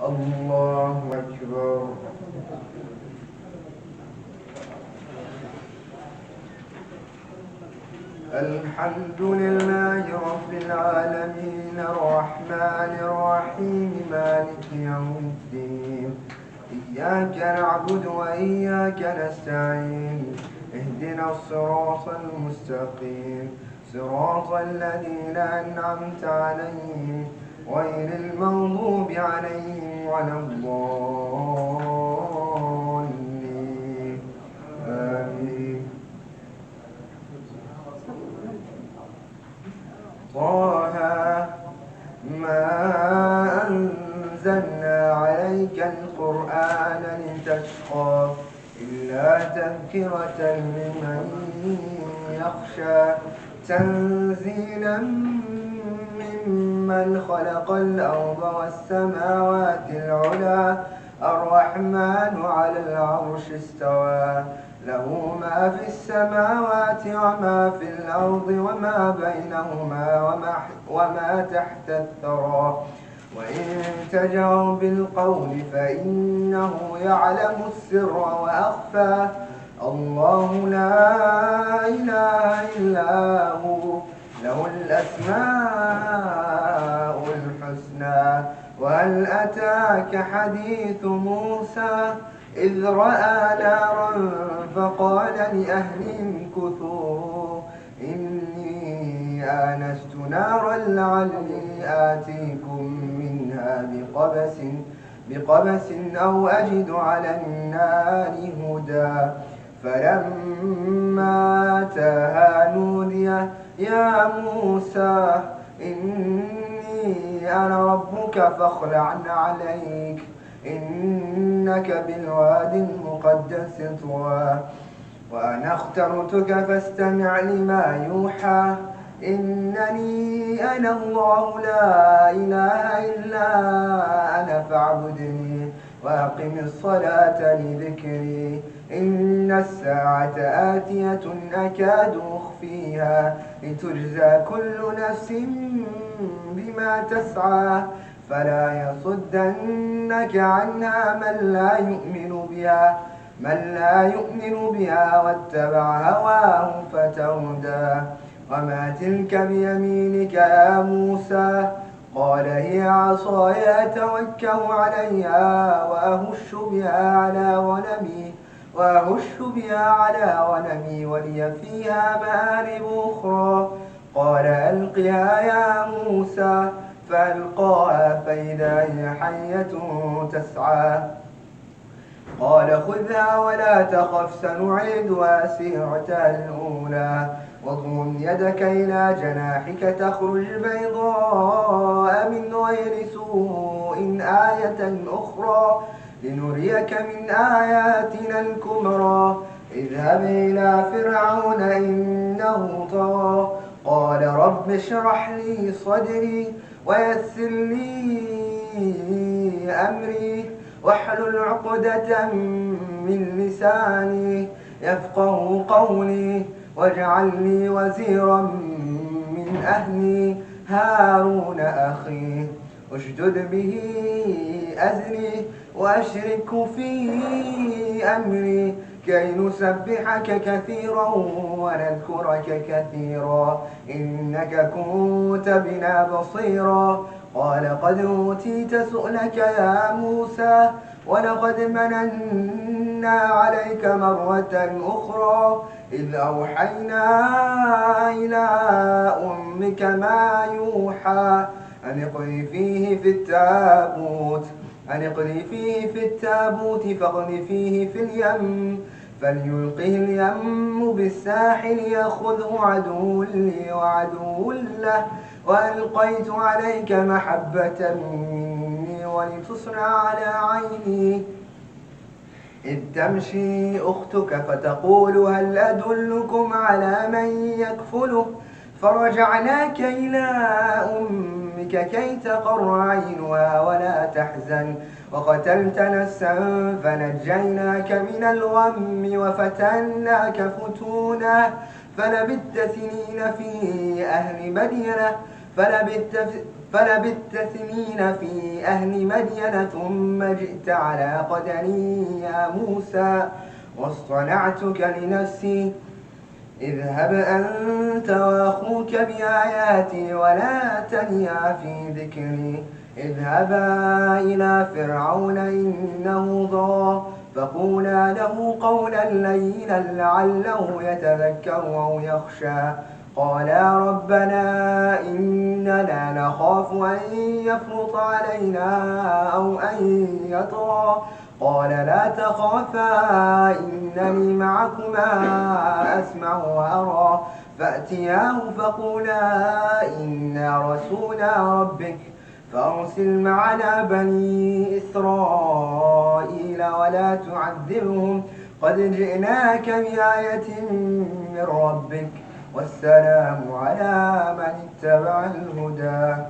الله أكبر. الحمد لله رب العالمين الرحمن الرحيم مالك يوم الدين. إياك نعبد وإياك نستعين. اهدنا الصراط المستقيم صراط الذين أنعمت عليهم غير المغضوب عليهم ولا الضالين. آمين. طه ما أنزلنا عليك القرآن لتشقى إلا تذكرة لمن يخشى تنزيلا ممن خلق الأرض والسماوات العلى الرحمن على العرش استوى له ما في السماوات وما في الأرض وما بينهما وما تحت الثرى وإن تجهر بالقول فإنه يعلم السر وأخفى الله لا إله إلا هو له الأسماء الحسنى. وهل أتاك حديث موسى إذ رأى نارا فقال لأهلهم كثوا إني آنست نارا لعلي آتيكم منها بقبس أو أجد على النار هدى. فلما أتاها نودي يا موسى إني أنا ربك فاخلع عليك إنك بالوادي المقدس طوى وأنا اخترتك فاستمع لما يوحى إنني أنا الله لا إله إلا أنا فاعبدني وأقم الصلاة لذكري إن الساعة آتية أكاد أخفيها لتجزى كل نفس بما تسعى فلا يصدنك عنها من لا يؤمن بها واتبع هواه فتردى. وما تلك بيمينك يا موسى قال هي عصاي أتوكأ عليها وأهش بها على غنمي ولي فيها مآرب أخرى. قال ألقها يا موسى فألقاها فإذا هي حية تسعى قال خذها ولا تخف سنعيدها سيرتها الأولى واضم يدك إلى جناحك تخرج بيضاء من غير سوء آية أخرى لنريك من آياتنا الكبرى اذهب إلى فرعون إنه طغى قال رب اشرح لي صدري ويسر لي أمري واحلل عقدة من لساني يفقه قولي واجعل لي وزيرا من أهلي هارون أخي اشدد به أزري وأشركه في أمري كي نسبحك كثيرا ونذكرك كثيرا إنك كنت بنا بصيرا. قال قد أوتيت سؤلك يا موسى ولقد مننا عليك مرة أخرى إذ أوحينا إلى أمك ما يوحى أن اقذفيه في التابوت فاقذفيه في اليم فليلقه اليم بالساحل يأخذه عدو لي وعدو له وألقيت عليك محبة مني ولتصنع على عيني إذ تمشي أختك فتقول هل أدلكم على من يكفله فرجعناك إلى أمك كي تقر عينها ولا تحزن وقتلت نفسا فنجيناك من الغم وفتناك فتونا فلبثت سنين في أهل مدينة فلبثت سنين في أهل مدين ثم جئت على قدري يا موسى واصطنعتك لنفسي اذهب أنت وأخوك بآياتي ولا تنيا في ذكري اذهبا إلى فرعون إنه طغى فقولا له قولا لينا لعله يتذكر أو يخشى قالا ربنا إننا نخاف أن يفرط علينا أو أن يطغى قال لا تخافا إنني معكما أسمع وأرى فأتياه فقولا إنا رسولا ربك فأرسل معنا بني إسرائيل ولا تعذبهم قد جئناك بآية من ربك والسلام على من اتبع الهدى